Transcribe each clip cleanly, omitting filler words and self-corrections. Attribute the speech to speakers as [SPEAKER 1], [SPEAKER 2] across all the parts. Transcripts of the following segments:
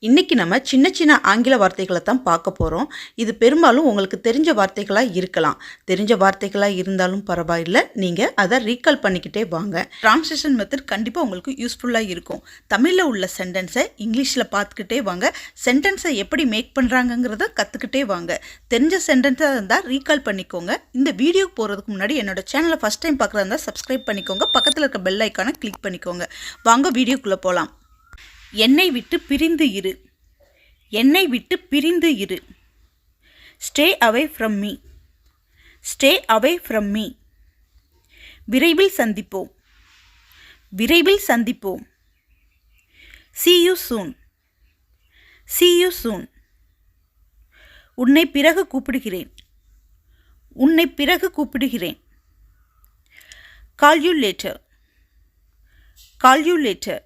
[SPEAKER 1] இன்றைக்கி நம்ம சின்ன சின்ன ஆங்கில வார்த்தைகளை தான் பார்க்க போகிறோம். இது பெரும்பாலும் உங்களுக்கு தெரிஞ்ச வார்த்தைகளாக இருக்கலாம். தெரிஞ்ச வார்த்தைகளாக இருந்தாலும் பரவாயில்லை, நீங்கள் அதை ரீகால் பண்ணிக்கிட்டே வாங்க. ட்ரான்ஸ்லேஷன் மெத்தட் கண்டிப்பாக உங்களுக்கு யூஸ்ஃபுல்லாக இருக்கும். தமிழில் உள்ள சென்டென்ஸை இங்கிலீஷில் பார்த்துக்கிட்டே வாங்க. சென்டென்ஸை எப்படி மேக் பண்ணுறாங்கங்கிறத கற்றுக்கிட்டே வாங்க. தெரிஞ்ச சென்டென்ஸாக இருந்தால் ரீகால் பண்ணிக்கோங்க. இந்த வீடியோ போகிறதுக்கு முன்னாடி என்னோடய சேனலை ஃபஸ்ட் டைம் பார்க்குறதா இருந்தால் சப்ஸ்கிரைப் பண்ணிக்கோங்க. பக்கத்தில் இருக்க பெல் ஐக்கானை கிளிக் பண்ணிக்கோங்க. வாங்க வீடியோக்குள்ளே போகலாம். என்னை விட்டு பிரிந்து இரு. என்னை விட்டு பிரிந்து இரு. Stay away from me. Stay away from me. விரைவில் சந்திப்போம். விரைவில் சந்திப்போம். See you soon. See you soon. உன்னை பிறகு கூப்பிடுகிறேன். உன்னை பிறகு கூப்பிடுகிறேன். Call you later. Call you later.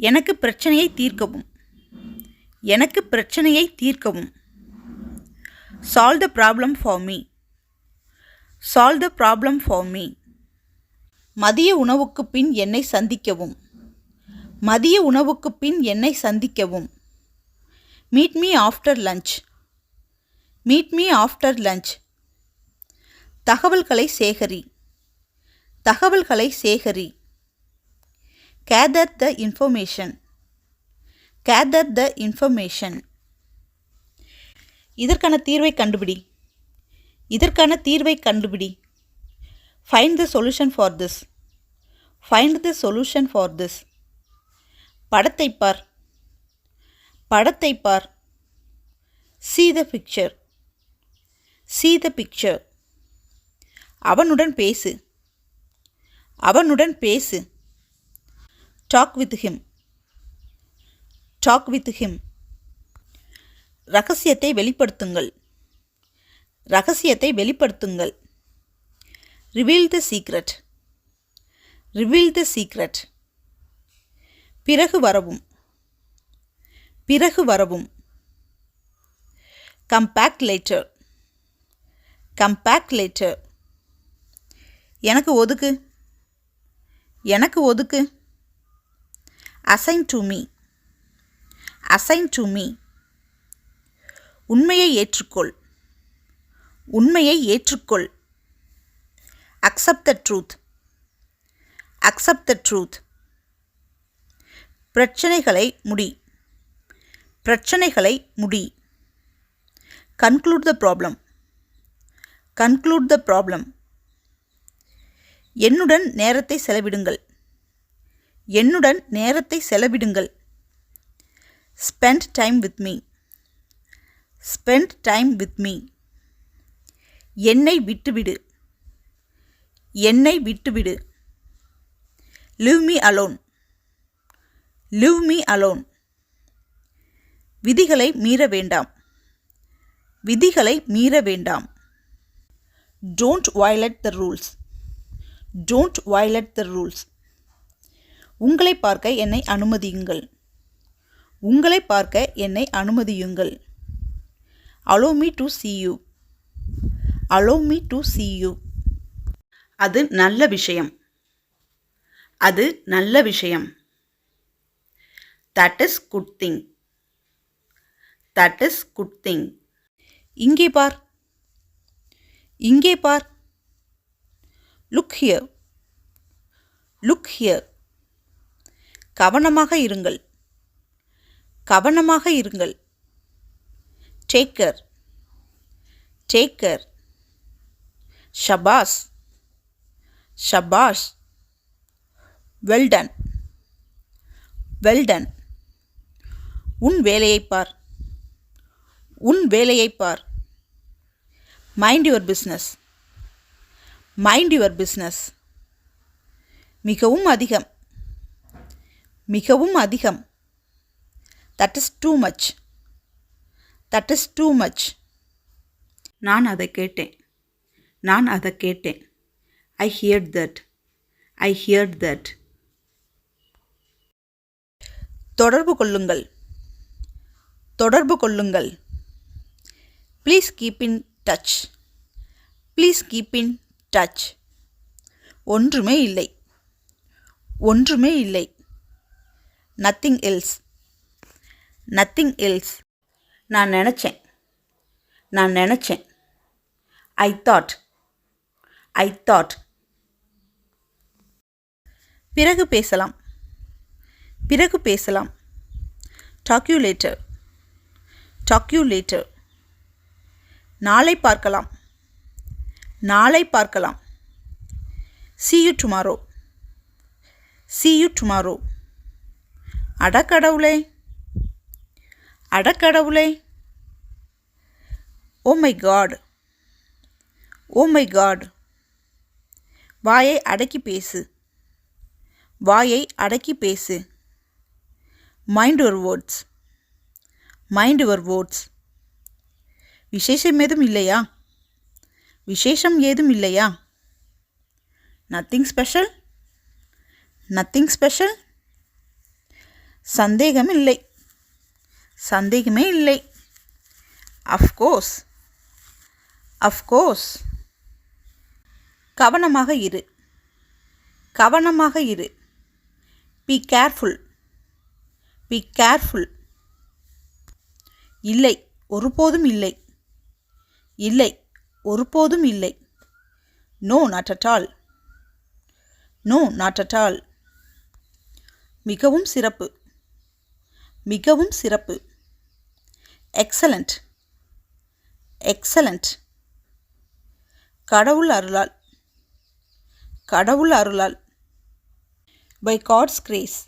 [SPEAKER 1] எனக்கு பிரச்சனையை தீர்க்கவும். எனக்கு பிரச்சனையை தீர்க்கவும். Solve the problem for me. Solve the problem for me. மதிய உணவுக்கு பின் என்னை சந்திக்கவும். மதிய உணவுக்கு பின் என்னை சந்திக்கவும். Meet me after lunch. Meet me after lunch. தகவல்களை சேகரி. தகவல்களை சேகரி. Gather the information. Gather the information. இதற்கான தீர்வை கண்டுபிடி. இதற்கான தீர்வை கண்டுபிடி. Find the solution for this. Find the solution for this. படத்தை பார். படத்தை பார். See the picture. See the picture. அவனுடன் பேசு. அவனுடன் பேசு. Talk with him. Talk with him. ரகசியத்தை வெளிப்படுத்துங்கள். ரகசியத்தை வெளிப்படுத்துங்கள். Reveal the secret. Reveal the secret. பிறகு வரவும். பிறகு வரவும். Come back later. Come back later. எனக்கு ஒதுக்கு. எனக்கு ஒதுக்கு. Assign to me. Assign to me. உண்மையை ஏற்றுக்கொள். உண்மையை ஏற்றுக்கொள். Accept the truth. Accept the truth. பிரச்சனைகளை முடி. பிரச்சனைகளை முடி. Conclude the problem. Conclude the problem. என்னுடன் நேரத்தை செலவிடுங்கள். என்னுடன் நேரத்தை செலவிடுங்கள். Spend time with me. Spend time with me. என்னை விட்டுவிடு. என்னை விட்டுவிடு. Leave me alone. Leave me alone. விதிகளை மீற வேண்டாம். விதிகளை மீற வேண்டாம். Don't violate the rules. Don't violate the rules. உங்களை பார்க்க என்னை அனுமதியுங்கள். உங்களை பார்க்க என்னை அனுமதியுங்கள். Allow me to see you. Allow me to see you. அது நல்ல விஷயம். அது நல்ல விஷயம். That is good thing. That is good thing. இங்கே பார். இங்கே பார். Look here. Look here. கவனமாக இருங்கள். கவனமாக இருங்கள். Take care. Take care. Shabash. Shabash. Well done. Well done. உன் வேலையை பார். உன் வேலையை பார். Mind your business. Mind your business. மிகவும் அதிகம். மிகவும் அதிகம். That is too much. That is too much. நான் அதை கேட்டேன். நான் அதை கேட்டேன். I heard that. I heard that. தொடர்பு கொள்ளுங்கள். தொடர்பு கொள்ளுங்கள். Please keep in touch. Please keep in touch. ஒன்றுமே இல்லை. ஒன்றுமே இல்லை. Nothing else. Nothing else. நான் நினச்சேன். நான் நினச்சேன். I thought. I thought. பிறகு பேசலாம். பிறகு பேசலாம். Talk you later. Talk you later. நாளை பார்க்கலாம். நாளை பார்க்கலாம். see you tomorrow. see you tomorrow. அடக்கடவுளே. அடக்கடவுளே. oh my god. oh my god. வாயை அடக்கி பேசு. வாயை அடக்கி பேசு. mind your words. mind your words. விசேஷம் ஏதும் இல்லையா? விசேஷம் ஏதும் இல்லையா? Nothing special. Nothing special. சந்தேகம் இல்லை. சந்தேகமே இல்லை. அஃப்கோர்ஸ். அஃப்கோர்ஸ். கவனமாக இரு. கவனமாக இரு. Be careful. Be careful. இல்லை, ஒருபோதும் இல்லை. இல்லை, ஒருபோதும் இல்லை. No not at all. No not at all. மிகவும் சிறப்பு. மிகவும் சிறப்பு. எக்ஸலண்ட். எக்ஸலண்ட். கடவுள் அருளால். கடவுள் அருளால். By God's grace.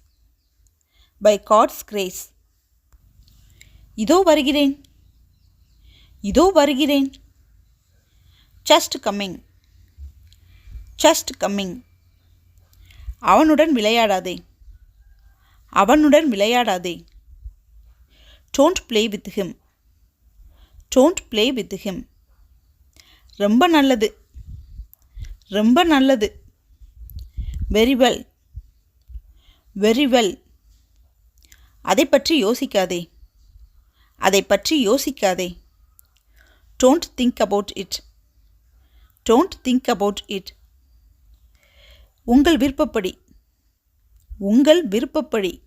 [SPEAKER 1] By God's grace. இதோ வருகிறேன். இதோ வருகிறேன். Just coming. Just coming. அவனுடன் விளையாடாதே. அவனுடன் விளையாடாதே. Don't play with him. Don't play with him. ரொம்ப நல்லது. ரொம்ப நல்லது. Very well. Very well. அதை பற்றி யோசிக்காதே. அதை பற்றி யோசிக்காதே. Don't think about it. Don't think about it. உங்கள் விருப்பப்படி. உங்கள் விருப்பப்படி.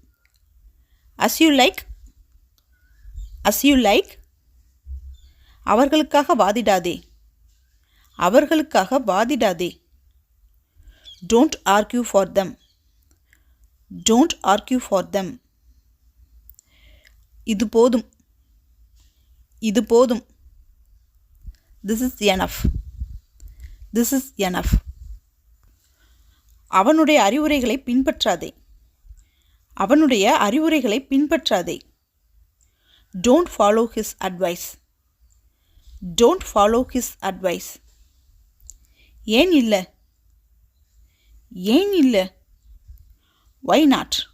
[SPEAKER 1] as you like. as you like. அவர்களுக்காக வாதிடாதே. அவர்களுக்காக வாதிடாதே. don't argue for them. don't argue for them. இது போதும். இது போதும். this is enough. this is enough. அவனுடைய அறிவுரைகளை பின்பற்றாதே. அவனுடைய அறிவுரைகளை பின்பற்றாதே. Don't follow his advice. Don't follow his advice. ஏன் இல்லை? ஏன் இல்லை? Why not?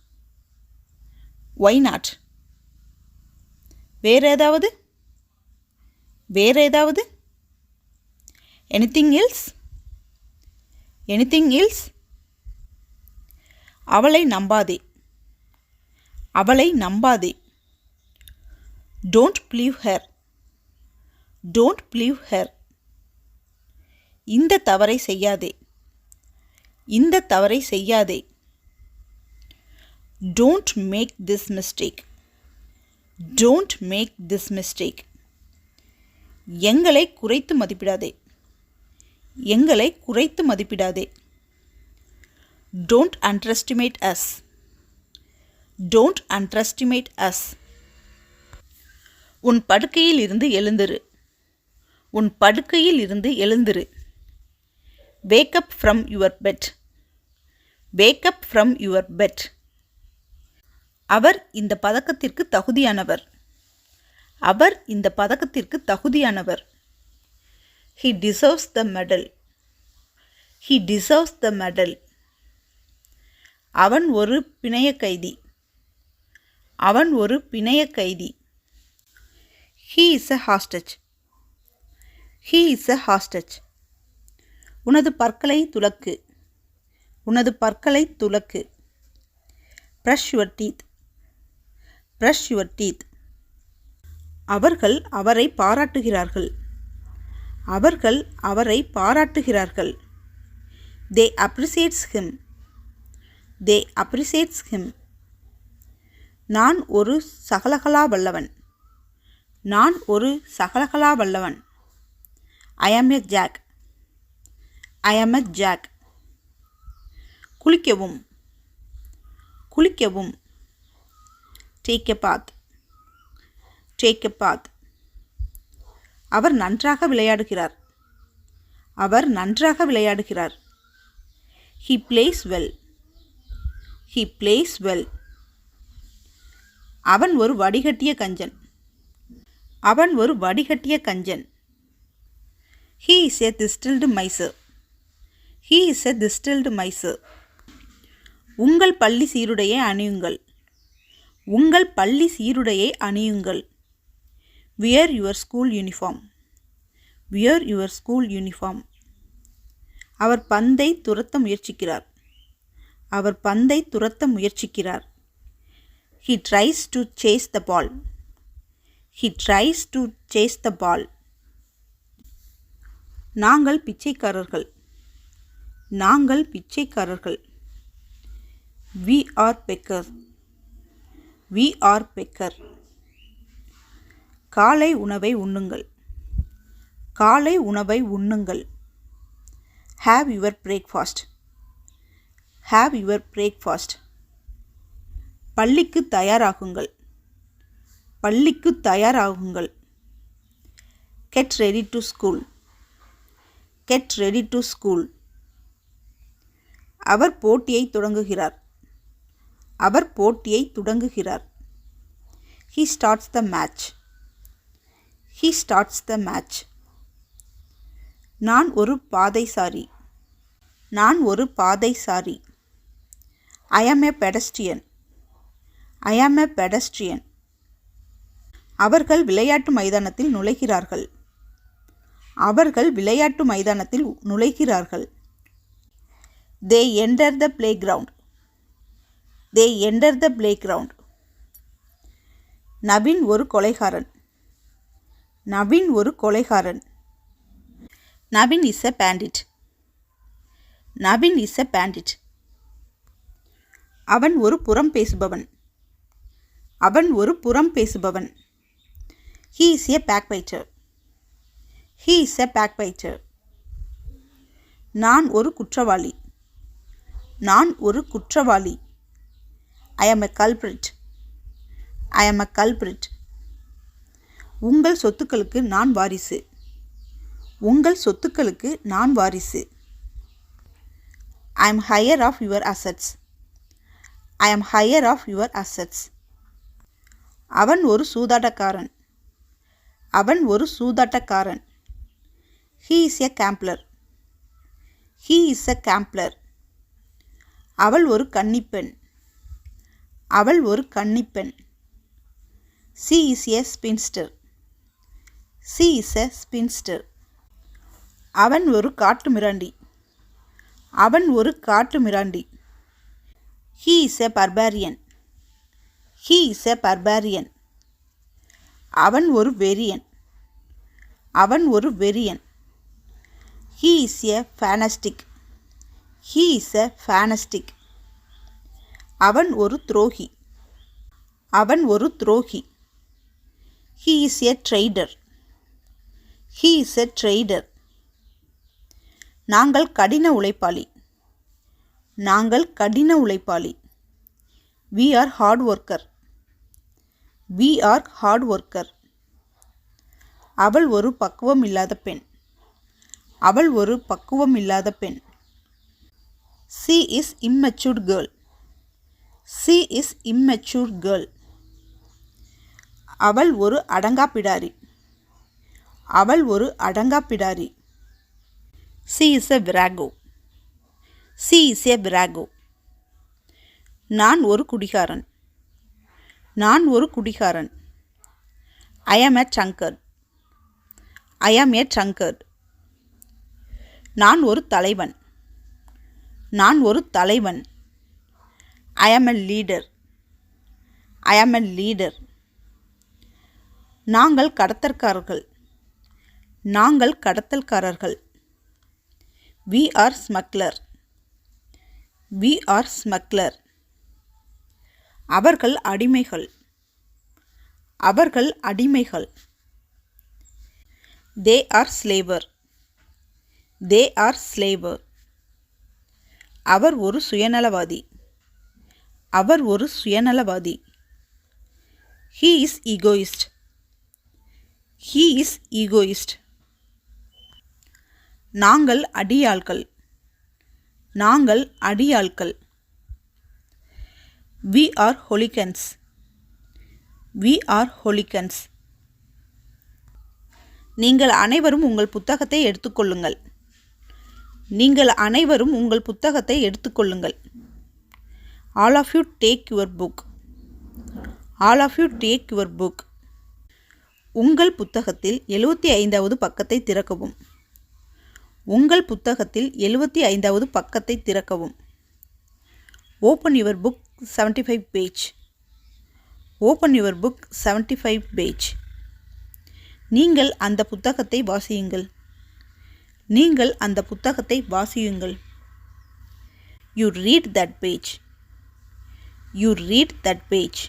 [SPEAKER 1] Why not? வேற ஏதாவது? வேற ஏதாவது? Anything else? Anything else? அவளை நம்பாதே. அவளை நம்பாதே. Don't believe her. Don't believe her. இந்த தவறை செய்யாதே. இந்த தவறை செய்யாதே. Don't make this mistake. Don't make this mistake. எங்களை குறைத்து மதிப்பிடாதே. எங்களை குறைத்து மதிப்பிடாதே. Don't underestimate us. Don't underestimate us. உன் படுக்கையில் இருந்து எழுந்திரு. உன் படுக்கையில் இருந்து எழுந்திரு. Wake up from your bed. Wake up from your bed. அவர் இந்த பதக்கத்திற்கு தகுதியானவர். அவர் இந்த பதக்கத்திற்கு தகுதியானவர். He deserves the medal. He deserves the medal. அவன் ஒரு பிணைய கைதி. அவன் ஒரு பிணைய கைதி. He is a hostage. He is a hostage. உனது பற்களை துலக்கு. உனது பற்களை துலக்கு. Brush your teeth. Brush your teeth. அவர்கள் அவரை பாராட்டுகிறார்கள். அவர்கள் அவரை பாராட்டுகிறார்கள். They appreciates him. They appreciates him. நான் ஒரு சகலகலா வல்லவன். நான் ஒரு சகலகலா வல்லவன். I am a jack. I am a jack. குளிக்கவும். குளிக்கவும். Take a bath. Take a bath. அவர் நன்றாக விளையாடுகிறார். அவர் நன்றாக விளையாடுகிறார். He plays well. He plays well. அவன் ஒரு வடிகட்டிய கஞ்சன். அவன் ஒரு வடிகட்டிய கஞ்சன். He is a distilled miser. He is a distilled miser. உங்கள் பள்ளி சீருடையை அணியுங்கள். உங்கள் பள்ளி சீருடையை அணியுங்கள். Wear your school uniform. Wear your school uniform. அவர் பந்தை துரத்த முயற்சிக்கிறார். அவர் பந்தை துரத்த முயற்சிக்கிறார். He tries to chase the ball. He tries to chase the ball. நாங்கள் பிச்சைக்காரர்கள். நாங்கள் பிச்சைக்காரர்கள். We are beggars. We are beggars. காலை உணவை உண்ணுங்கள். காலை உணவை உண்ணுங்கள். Have your breakfast. Have your breakfast. பள்ளிக்கு தயாராகுங்கள். பள்ளிக்கு தயாராகுங்கள். Get ready to school. Get ready to school. அவர் போட்டியை தொடங்குகிறார். அவர் போட்டியை தொடங்குகிறார். He starts the match. He starts the match. நான் ஒரு பாதைசாரி. நான் ஒரு பாதைசாரி. I am a pedestrian. I am a pedestrian. அவர்கள் விளையாட்டு மைதானத்தில் நுழைகிறார்கள். அவர்கள் விளையாட்டு மைதானத்தில் நுழைகிறார்கள். They enter the playground. They enter the playground. Naveen ஒரு கொலைகாரன். நவீன் ஒரு கொலைகாரன். Naveen is a bandit. Naveen is a bandit. அவன் ஒரு புறம் பேசுபவன். அவன் ஒரு புறம் பேசுபவன். He is a backbiter. He is a backbiter. நான் ஒரு குற்றவாளி. நான் ஒரு குற்றவாளி. I am a culprit. I am a culprit. உங்கள் சொத்துக்களுக்கு நான் வாரிசு. உங்கள் சொத்துக்களுக்கு நான் வாரிசு. I am heir of your assets. I am heir of your assets. அவன் ஒரு சூதாட்டக்காரன். அவன் ஒரு சூதாட்டக்காரன். He is a gambler. He is a gambler. அவள் ஒரு கன்னிப்பெண். அவள் ஒரு கன்னிப்பெண். She is a spinster. She is a spinster. அவன் ஒரு காட்டுமிராண்டி. அவன் ஒரு காட்டுமிராண்டி. He is a barbarian. He is a barbarian. அவன் ஒரு வெறியன். அவன் ஒரு வெறியன். He is a fanatic. He is a fanatic. அவன் ஒரு துரோகி. அவன் ஒரு துரோகி. He is a traitor. He is a traitor. நாங்கள் கடின உழைப்பாளி. நாங்கள் கடின உழைப்பாளி. We are hard worker. We are hard worker. அவள் ஒரு பக்குவம் இல்லாத பெண். அவள் ஒரு பக்குவம் இல்லாத பெண். She is immature girl. She is immature girl. அவள் ஒரு அடங்காப்பிடாரி. அவள் ஒரு அடங்காப்பிடாரி. She is a virago. She is a virago. நான் ஒரு குடிகாரன். நான் ஒரு குடிகாரன். I am a drunkard. I am a drunkard. நான் ஒரு தலைவன். நான் ஒரு தலைவன். I am a leader. I am a leader. நாங்கள் கடத்தல்காரர்கள். நாங்கள் கடத்தல்காரர்கள். We are smuggler. We are smuggler. அவர்கள் அடிமைகள். அவர்கள் அடிமைகள். They are slaver. They are slaver. அவர் ஒரு சுயநலவாதி. அவர் ஒரு சுயநலவாதி. He is egoist. He is egoist. நாங்கள் அடியாள்கள். நாங்கள் அடியாள்கள். We are hooligans. We are hooligans. நீங்கள் அனைவரும் உங்கள் புத்தகத்தை எடுத்துக்கொள்ளுங்கள். நீங்கள் அனைவரும் உங்கள் புத்தகத்தை எடுத்துக்கொள்ளுங்கள். All of you take your book. All of you take your book. உங்கள் புத்தகத்தில் 75வது பக்கத்தை திறக்கவும். உங்கள் புத்தகத்தில் 75வது பக்கத்தை திறக்கவும். Open your book 75 page. Open your book 75 page. நீங்கள் அந்த புத்தகத்தை வாசியுங்கள். நீங்கள் அந்த புத்தகத்தை வாசியுங்கள். You read that page. You read that page.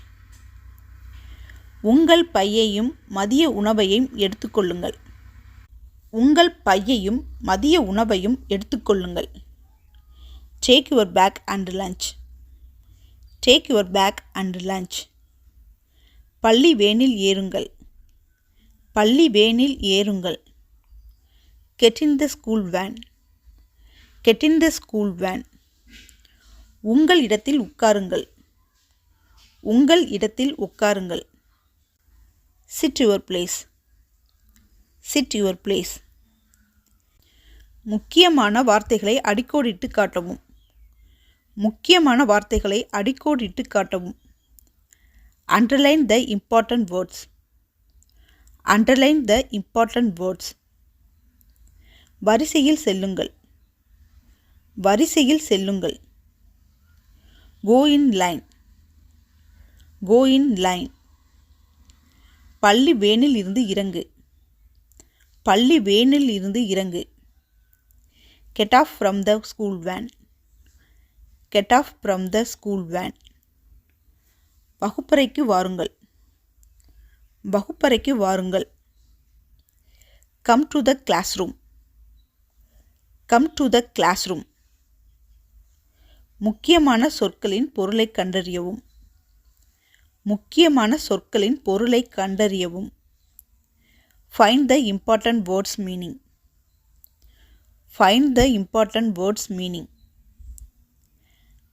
[SPEAKER 1] உங்கள் பையையும் மதிய உணவையும் எடுத்துக்கொள்ளுங்கள். உங்கள் பையையும் மதிய உணவையும் எடுத்துக்கொள்ளுங்கள். Take your bag and lunch. Take your bag and lunch. பள்ளி வேனில் ஏறுங்கள். பள்ளி வேனில் ஏறுங்கள். Get in the school van. Get in the school van. உங்கள் இடத்தில் உட்காருங்கள். உங்கள் இடத்தில் உட்காருங்கள். Sit your place. Sit your place. முக்கியமான வார்த்தைகளை அடிக்கோடிட்டு காட்டவும். முக்கியமான வார்த்தைகளை அடிக்கோடிட்டு காட்டவும். Underline the important words. Underline the important words. வரிசையில் செல்லுங்கள். வரிசையில் செல்லுங்கள். Go in line. Go in line. பள்ளி வேனில் இருந்து இறங்கு. பள்ளி வேனில் இருந்து இறங்கு. Get off from the school van. Get off from the school van. வகுப்பறைக்கு வாருங்கள். வகுப்பறைக்கு வாருங்கள். Come to the classroom. Come to the classroom. முக்கியமான சொற்களின் பொருளை கண்டறியவும். முக்கியமான சொற்களின் பொருளை கண்டறியவும். Find the important words meaning. Find the important words meaning.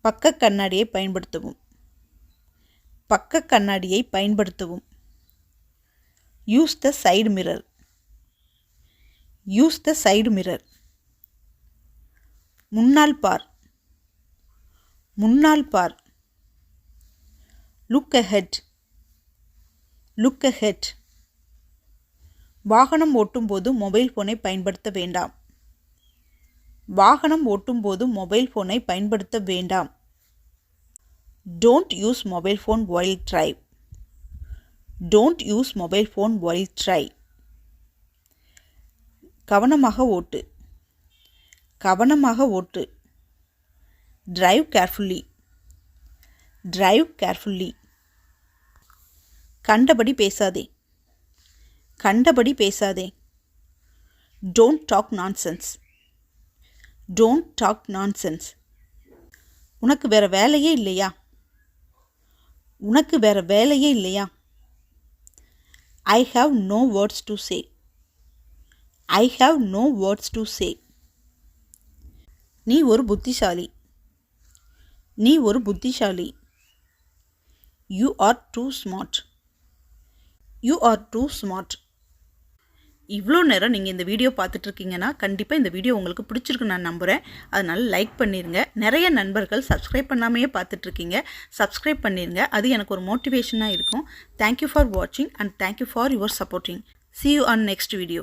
[SPEAKER 1] பக்க கண்ணாடியை பயன்படுத்தவும். பக்க கண்ணாடியை பயன்படுத்தவும். Use the side mirror. Use the side mirror. முன்னால் பார். முன்னால் பார். Look ahead. Look ahead. வாகனம் ஓட்டும்போது மொபைல் ஃபோனை பயன்படுத்த வேண்டாம். வாகனம் ஓட்டும்போது மொபைல் ஃபோனை பயன்படுத்த வேண்டாம். Don't use mobile phone while drive. Don't use mobile phone while drive. கவனமாக ஓட்டு. கவனமாக ஓட்டு. Drive carefully. Drive carefully. கண்டபடி பேசாதே. கண்டபடி பேசாதே. Don't talk nonsense. Don't talk nonsense. உனக்கு வேற வேலையே இல்லையா? உனக்கு வேற வேலையே இல்லையா? I have no words to say. I have no words to say. நீ ஒரு புத்திசாலி. நீ ஒரு புத்திசாலி. You are too smart. You are too smart. இவ்வளோ நேரம் நீங்கள் இந்த வீடியோ பார்த்துட்ருக்கீங்கன்னா கண்டிப்பாக இந்த வீடியோ உங்களுக்கு பிடிச்சிருக்குன்னு நான் நம்புகிறேன். அதனால் லைக் பண்ணிடுங்க. நிறைய நண்பர்கள் சப்ஸ்கிரைப் பண்ணாமையே பார்த்துட்ருக்கீங்க. சப்ஸ்கிரைப் பண்ணிடுங்க. அது எனக்கு ஒரு மோட்டிவேஷனாக இருக்கும். தேங்க்யூ ஃபார் வாட்சிங் and thank you for your supporting. See you on next video.